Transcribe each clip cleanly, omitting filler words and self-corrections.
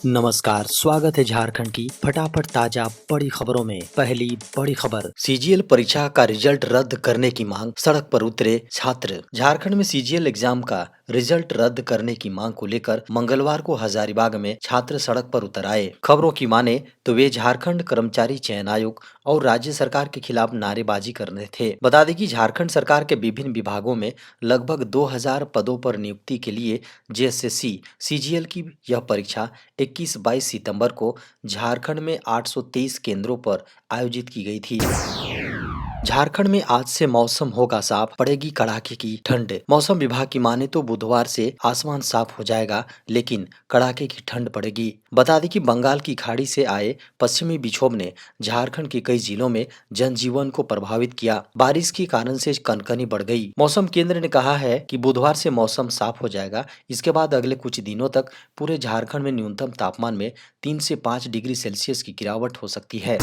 नमस्कार, स्वागत है झारखंड की फटाफट ताजा बड़ी खबरों में। पहली बड़ी खबर, सीजीएल परीक्षा का रिजल्ट रद्द करने की मांग, सड़क पर उतरे छात्र। झारखंड में सीजीएल एग्जाम का रिजल्ट रद्द करने की मांग को लेकर मंगलवार को हजारीबाग में छात्र सड़क पर उतर आए। खबरों की माने तो वे झारखंड कर्मचारी चयन आयोग और राज्य सरकार के खिलाफ नारेबाजी कर रहे थे। बता दें कि झारखंड सरकार के विभिन्न विभागों में लगभग 2000 पदों पर नियुक्ति के लिए जेएसएससी सीजीएल की यह परीक्षा 21-22 सितंबर को झारखंड में 823 केंद्रों पर आयोजित की गई थी। झारखंड में आज से मौसम होगा साफ, पड़ेगी कड़ाके की ठंड। मौसम विभाग की माने तो बुधवार से आसमान साफ हो जाएगा, लेकिन कड़ाके की ठंड पड़ेगी। बता दें कि बंगाल की खाड़ी से आए पश्चिमी विक्षोभ ने झारखंड के कई जिलों में जनजीवन को प्रभावित किया। बारिश के कारण से कनकनी बढ़ गई। मौसम केंद्र ने कहा है कि बुधवार से मौसम साफ हो जाएगा। इसके बाद अगले कुछ दिनों तक पूरे झारखंड में न्यूनतम तापमान में 3 से 5 डिग्री सेल्सियस की गिरावट हो सकती है।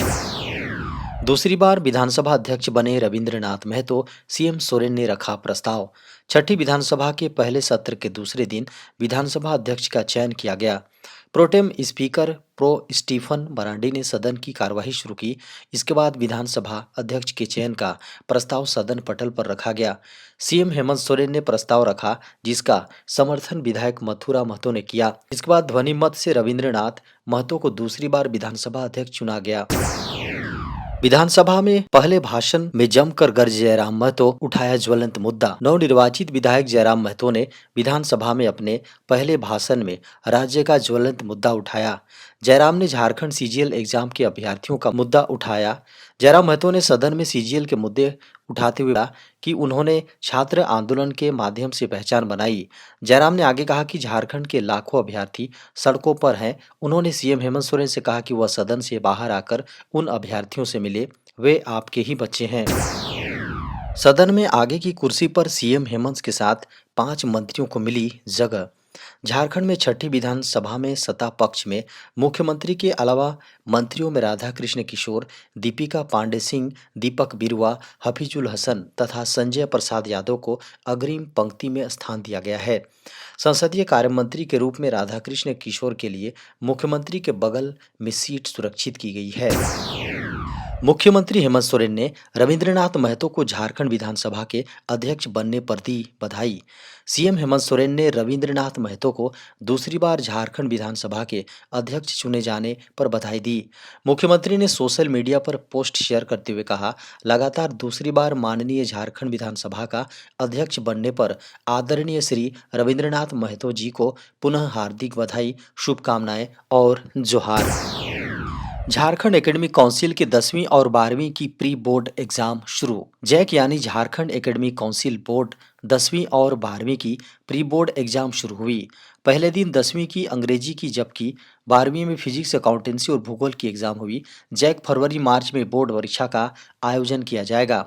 दूसरी बार विधानसभा अध्यक्ष बने रविंद्रनाथ महतो, सीएम सोरेन ने रखा प्रस्ताव। छठी विधानसभा के पहले सत्र के दूसरे दिन विधानसभा अध्यक्ष का चयन किया गया। Protem speaker Prof Stephen Marandi ने सदन की कार्यवाही शुरू की। इसके बाद विधानसभा अध्यक्ष के चयन का प्रस्ताव सदन पटल पर रखा गया। सीएम हेमंत सोरेन ने प्रस्ताव रखा, जिसका समर्थन विधायक मथुरा महतो ने किया। इसके बाद ध्वनि मत से रविंद्रनाथ महतो को दूसरी बार विधानसभा अध्यक्ष चुना गया। विधानसभा में पहले भाषण में जमकर गरजे जयराम महतो, उठाया ज्वलंत मुद्दा। नवनिर्वाचित विधायक जयराम महतो ने विधानसभा में अपने पहले भाषण में राज्य का ज्वलंत मुद्दा उठाया। जयराम ने झारखंड सीजीएल एग्जाम के अभ्यर्थियों का मुद्दा उठाया। जयराम महतो ने सदन में सीजीएल के मुद्दे उठाते हुए कहा कि उन्होंने छात्र आंदोलन के माध्यम से पहचान बनाई। जयराम ने आगे कहा कि झारखंड के लाखों अभ्यर्थी सड़कों पर हैं। उन्होंने सीएम हेमंत सोरेन से कहा कि वह सदन से बाहर आकर उन अभ्यर्थियों से मिले, वे आपके ही बच्चे हैं। सदन में आगे की कुर्सी पर सीएम हेमंत के साथ 5 मंत्रियों को मिली जगह। झारखंड में छठी विधानसभा में सत्ता पक्ष में मुख्यमंत्री के अलावा मंत्रियों में राधाकृष्ण किशोर, दीपिका पांडे सिंह, दीपक बिरुआ, हफीजुल हसन तथा संजय प्रसाद यादव को अग्रिम पंक्ति में स्थान दिया गया है। संसदीय कार्य मंत्री के रूप में राधाकृष्ण किशोर के लिए मुख्यमंत्री के बगल में सीट सुरक्षित की गई है। मुख्यमंत्री हेमंत सोरेन ने रविंद्रनाथ महतो को झारखंड विधानसभा के अध्यक्ष बनने पर दी बधाई। सीएम हेमंत सोरेन ने रविंद्रनाथ महतो को दूसरी बार झारखंड विधानसभा के अध्यक्ष चुने जाने पर बधाई दी। मुख्यमंत्री ने सोशल मीडिया पर पोस्ट शेयर करते हुए कहा, लगातार दूसरी बार माननीय झारखंड विधानसभा का अध्यक्ष बनने पर आदरणीय श्री रविंद्रनाथ महतो जी को पुनः हार्दिक बधाई, शुभकामनाएं और जोहार। झारखंड एकेडमिक काउंसिल के 10वीं और 12वीं की प्री बोर्ड एग्जाम शुरू। जैक यानी झारखंड एकेडमिक काउंसिल बोर्ड 10वीं और 12वीं की प्री बोर्ड एग्जाम शुरू हुई। पहले दिन 10वीं की अंग्रेजी की, जबकि 12वीं में फिजिक्स, अकाउंटेंसी और भूगोल की एग्जाम हुई। जैक फरवरी मार्च में बोर्ड परीक्षा का आयोजन किया जाएगा।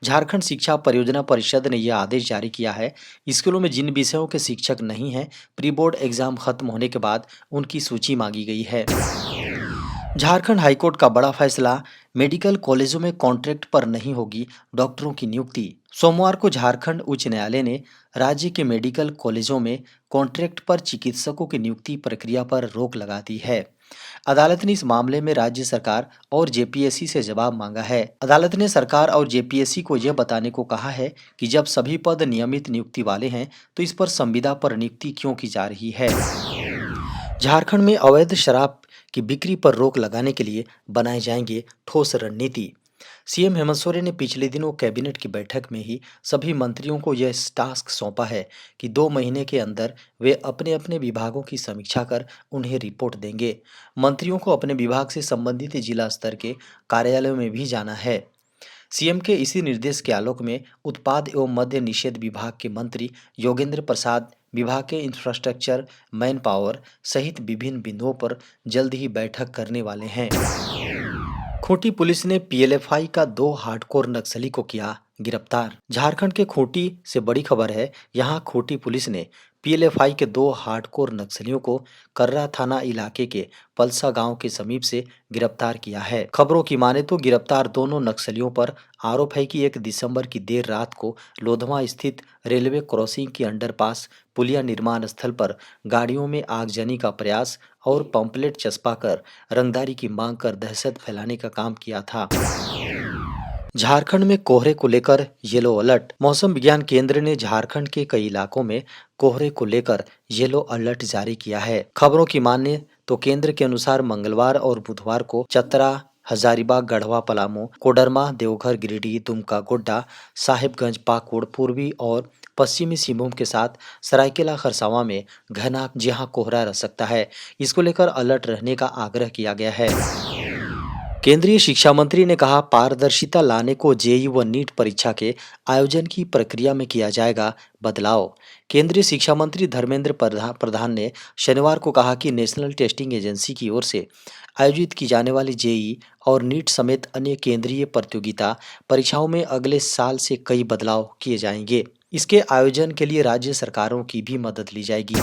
झारखंड शिक्षा परियोजना परिषद ने यह आदेश जारी किया है। स्कूलों में जिन विषयों के शिक्षक नहीं हैं, प्री बोर्ड एग्जाम खत्म होने के बाद उनकी सूची मांगी गई है। झारखंड हाईकोर्ट का बड़ा फैसला, मेडिकल कॉलेजों में कॉन्ट्रैक्ट पर नहीं होगी डॉक्टरों की नियुक्ति। सोमवार को झारखंड उच्च न्यायालय ने राज्य के मेडिकल कॉलेजों में कॉन्ट्रैक्ट पर चिकित्सकों की नियुक्ति प्रक्रिया पर रोक लगा दी है। अदालत ने इस मामले में राज्य सरकार और जेपीएससी से जवाब मांगा है। अदालत ने सरकार और जेपीएससी को यह बताने को कहा है कि जब सभी पद नियमित नियुक्ति वाले हैं, तो इस पर संविदा पर नियुक्ति क्यों की जा रही है। झारखंड में अवैध शराब की बिक्री पर रोक लगाने के लिए बनाए जाएंगे ठोस रणनीति। सीएम हेमंत सोरेन ने पिछले दिनों कैबिनेट की बैठक में ही सभी मंत्रियों को यह टास्क सौंपा है कि 2 महीने के अंदर वे अपने अपने विभागों की समीक्षा कर उन्हें रिपोर्ट देंगे। मंत्रियों को अपने विभाग से संबंधित जिला स्तर के कार्यालयों में भी जाना है। सीएम के इसी निर्देश के आलोक में उत्पाद एवं मद्य निषेध विभाग के मंत्री योगेंद्र प्रसाद विभाग के इंफ्रास्ट्रक्चर, मैन पावर सहित विभिन्न बिंदुओं पर जल्द ही बैठक करने वाले हैं। खूंटी पुलिस ने पीएलएफआई का 2 हार्डकोर नक्सली को किया गिरफ्तार। झारखंड के खूंटी से बड़ी खबर है। यहाँ खूंटी पुलिस ने पीएलएफआई के 2 हार्डकोर नक्सलियों को कर्रा थाना इलाके के पलसा गांव के समीप से गिरफ्तार किया है। खबरों की माने तो गिरफ्तार दोनों नक्सलियों पर आरोप है कि 1 दिसंबर की देर रात को लोधवा स्थित रेलवे क्रॉसिंग के अंडरपास पुलिया निर्माण स्थल पर गाड़ियों में आगजनी का प्रयास और पंपलेट चस्पा कर रंगदारी की मांग कर दहशत फैलाने का काम किया था। झारखंड में कोहरे को लेकर येलो अलर्ट। मौसम विज्ञान केंद्र ने झारखंड के कई इलाकों में कोहरे को लेकर येलो अलर्ट जारी किया है। खबरों की माने तो केंद्र के अनुसार मंगलवार और बुधवार को चतरा, हजारीबाग, गढ़वा, पलामू, कोडरमा, देवघर, गिरिडीह, दुमका, गोड्डा, साहिबगंज, पाकुड़, पूर्वी और पश्चिमी सिंहभूम के साथ सरायकेला खरसावां में घना जहां कोहरा रह सकता है। इसको लेकर अलर्ट रहने का आग्रह किया गया है। केंद्रीय शिक्षा मंत्री ने कहा, पारदर्शिता लाने को जेईई व नीट परीक्षा के आयोजन की प्रक्रिया में किया जाएगा बदलाव। केंद्रीय शिक्षा मंत्री धर्मेंद्र प्रधान ने शनिवार को कहा कि नेशनल टेस्टिंग एजेंसी की ओर से आयोजित की जाने वाली जेईई और नीट समेत अन्य केंद्रीय प्रतियोगिता परीक्षाओं में अगले साल से कई बदलाव किए जाएंगे। इसके आयोजन के लिए राज्य सरकारों की भी मदद ली जाएगी।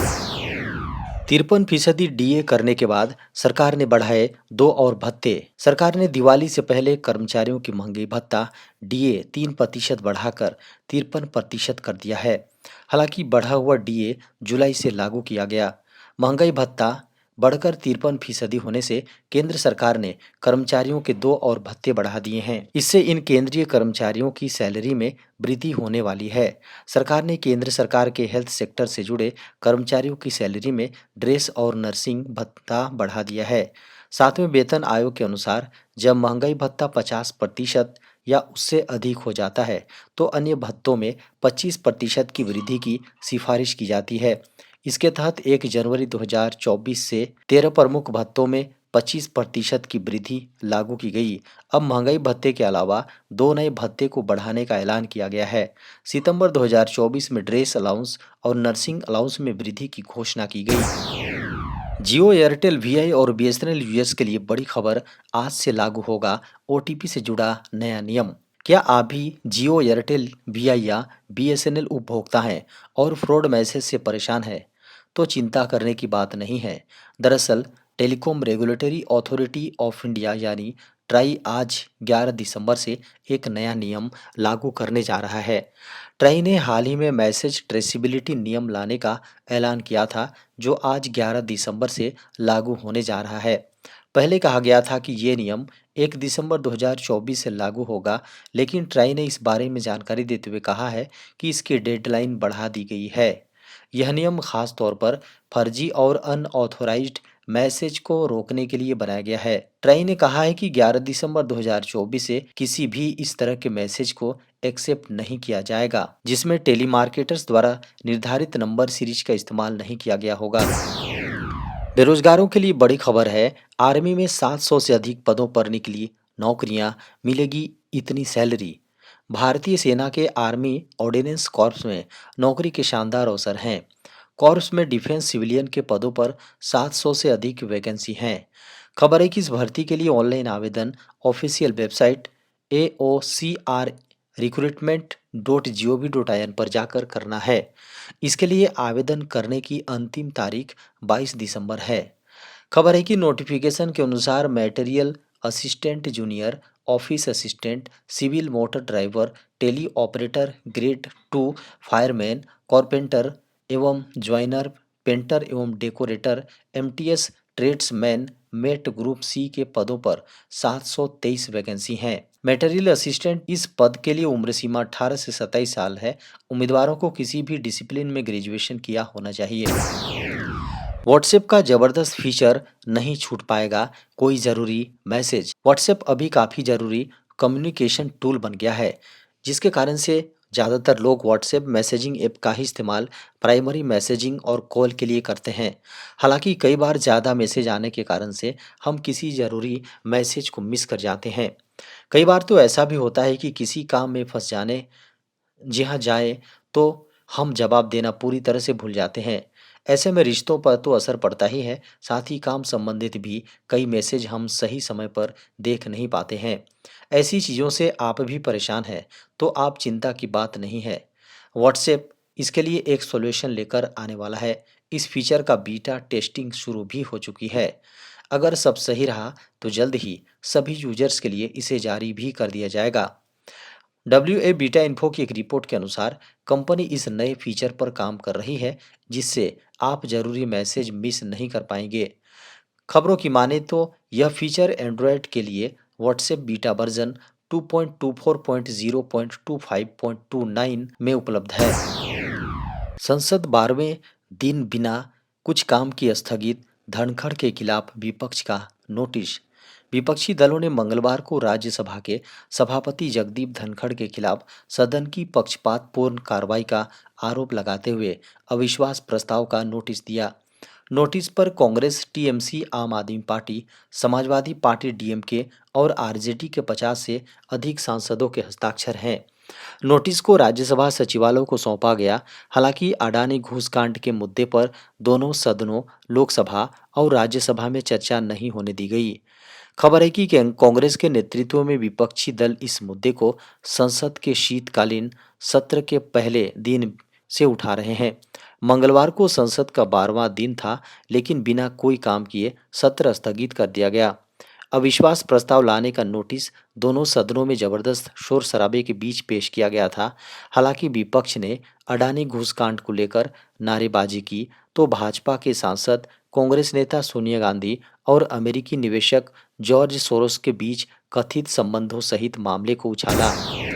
53% डीए करने के बाद सरकार ने बढ़ाए 2 और भत्ते। सरकार ने दिवाली से पहले कर्मचारियों की महंगाई भत्ता डीए 3% बढ़ाकर 53% कर दिया है। हालांकि बढ़ा हुआ डीए जुलाई से लागू किया गया। महंगाई भत्ता बढ़कर 53% होने से केंद्र सरकार ने कर्मचारियों के 2 और भत्ते बढ़ा दिए हैं। इससे इन केंद्रीय कर्मचारियों की सैलरी में वृद्धि होने वाली है। सरकार ने केंद्र सरकार के हेल्थ सेक्टर से जुड़े कर्मचारियों की सैलरी में ड्रेस और नर्सिंग भत्ता बढ़ा दिया है। 7वें वेतन आयोग के अनुसार जब महंगाई भत्ता 50% या उससे अधिक हो जाता है तो अन्य भत्तों में 25% की वृद्धि की सिफारिश की जाती है। इसके तहत 1 जनवरी 2024 से 13 प्रमुख भत्तों में 25% की वृद्धि लागू की गई। अब महंगाई भत्ते के अलावा 2 नए भत्ते को बढ़ाने का ऐलान किया गया है। सितंबर 2024 में ड्रेस अलाउंस और नर्सिंग अलाउंस में वृद्धि की घोषणा की गई। जियो, एयरटेल, वीआई और बीएसएनएल यूएस के लिए बड़ी खबर, आज से लागू होगा ओटीपी से जुड़ा नया नियम। क्या आप भी जियो, एयरटेल, वीआई या बीएसएनएल उपभोक्ता हैं और फ्रॉड मैसेज से परेशान हैं? तो चिंता करने की बात नहीं है। दरअसल telecom regulatory authority of India यानी ट्राई आज 11 दिसंबर से एक नया नियम लागू करने जा रहा है। ट्राई ने हाल ही में मैसेज ट्रेसिबिलिटी नियम लाने का ऐलान किया था, जो आज 11 दिसंबर से लागू होने जा रहा है। पहले कहा गया था कि ये नियम 1 दिसंबर 2024 से लागू होगा, लेकिन ट्राई ने इस बारे में जानकारी देते हुए कहा है कि इसकी डेडलाइन बढ़ा दी गई है। यह नियम खास तौर पर फर्जी और अनऑथोराइज्ड मैसेज को रोकने के लिए बनाया गया है। ट्राई ने कहा है कि 11 दिसंबर 2024 से किसी भी इस तरह के मैसेज को एक्सेप्ट नहीं किया जाएगा, जिसमें टेलीमार्केटर्स द्वारा निर्धारित नंबर सीरीज का इस्तेमाल नहीं किया गया होगा। बेरोजगारों के लिए बड़ी खबर है, आर्मी में 700 से अधिक पदों पर निकली नौकरियां, मिलेगी इतनी सैलरी। भारतीय सेना के आर्मी ऑर्डिनेंस कॉर्प्स में नौकरी के शानदार अवसर हैं। कॉर्प्स में डिफेंस सिविलियन के पदों पर 700 से अधिक वैकेंसी हैं। खबर है कि इस भर्ती के लिए ऑनलाइन आवेदन ऑफिशियल वेबसाइट AOCR recruitment.gov.in पर जाकर करना है। इसके लिए आवेदन करने की अंतिम तारीख 22 दिसंबर है। खबर है कि नोटिफिकेशन के अनुसार material assistant junior, office assistant, civil motor driver, tele operator grade 2, fireman, carpenter एवं ज्वाइनर, पेंटर एवं decorator, MTS tradesman, mate group C के पदों पर 723 वैकेंसी हैं। मटेरियल असिस्टेंट इस पद के लिए उम्र सीमा 18 से 27 साल है। उम्मीदवारों को किसी भी डिसिप्लिन में ग्रेजुएशन किया होना चाहिए। व्हाट्सएप का जबरदस्त फीचर, नहीं छूट पाएगा कोई ज़रूरी मैसेज। व्हाट्सएप अभी काफ़ी ज़रूरी कम्युनिकेशन टूल बन गया है, जिसके कारण से ज़्यादातर लोग व्हाट्सएप मैसेजिंग ऐप का ही इस्तेमाल प्राइमरी मैसेजिंग और कॉल के लिए करते हैं। हालांकि कई बार ज़्यादा मैसेज आने के कारण से हम किसी ज़रूरी मैसेज को मिस कर जाते हैं। कई बार तो ऐसा भी होता है कि किसी काम में फंस जाने जी हाँ जाए तो हम जवाब देना पूरी तरह से भूल जाते हैं। ऐसे में रिश्तों पर तो असर पड़ता ही है, साथ ही काम संबंधित भी कई मैसेज हम सही समय पर देख नहीं पाते हैं। ऐसी चीज़ों से आप भी परेशान हैं तो आप चिंता की बात नहीं है। व्हाट्सएप इसके लिए एक सॉल्यूशन लेकर आने वाला है। इस फीचर का बीटा टेस्टिंग शुरू भी हो चुकी है। अगर सब सही रहा तो जल्द ही सभी यूजर्स के लिए इसे जारी भी कर दिया जाएगा। डब्ल्यू बीटा इन्फो की एक रिपोर्ट के अनुसार कंपनी इस नए फीचर पर काम कर रही है, जिससे आप जरूरी मैसेज मिस नहीं कर पाएंगे। खबरों की माने तो यह फीचर एंड्रॉयड के लिए व्हाट्सएप बीटा वर्जन 2.24.0.25.29 में उपलब्ध है। संसद 12वें दिन बिना कुछ काम किए स्थगित, धनखड़ के खिलाफ विपक्ष का नोटिस। विपक्षी दलों ने मंगलवार को राज्यसभा के सभापति जगदीप धनखड़ के खिलाफ सदन की पक्षपातपूर्ण कार्रवाई का आरोप लगाते हुए अविश्वास प्रस्ताव का नोटिस दिया। नोटिस पर कांग्रेस, टीएमसी, आम आदमी पार्टी, समाजवादी पार्टी डीएमके और आरजेडी के 50 से अधिक सांसदों के हस्ताक्षर हैं। नोटिस को राज्यसभा सचिवालय को सौंपा गया। हालांकि अडानी घूसकांड के मुद्दे पर दोनों सदनों, लोकसभा और राज्यसभा में चर्चा नहीं होने दी गई। खबर है कि कांग्रेस के नेतृत्व में विपक्षी दल इस मुद्दे को संसद के शीतकालीन सत्र के पहले दिन से उठा रहे हैं। मंगलवार को संसद का 12वां दिन था, लेकिन बिना कोई काम किए सत्र स्थगित कर दिया गया। अविश्वास प्रस्ताव लाने का नोटिस दोनों सदनों में जबरदस्त शोर शराबे के बीच पेश किया गया था। हालांकि विपक्ष ने अडानी घूसकांड को लेकर नारेबाजी की तो भाजपा के सांसद, कांग्रेस नेता सोनिया गांधी और अमेरिकी निवेशक जॉर्ज सोरोस के बीच कथित संबंधों सहित मामले को उछाला।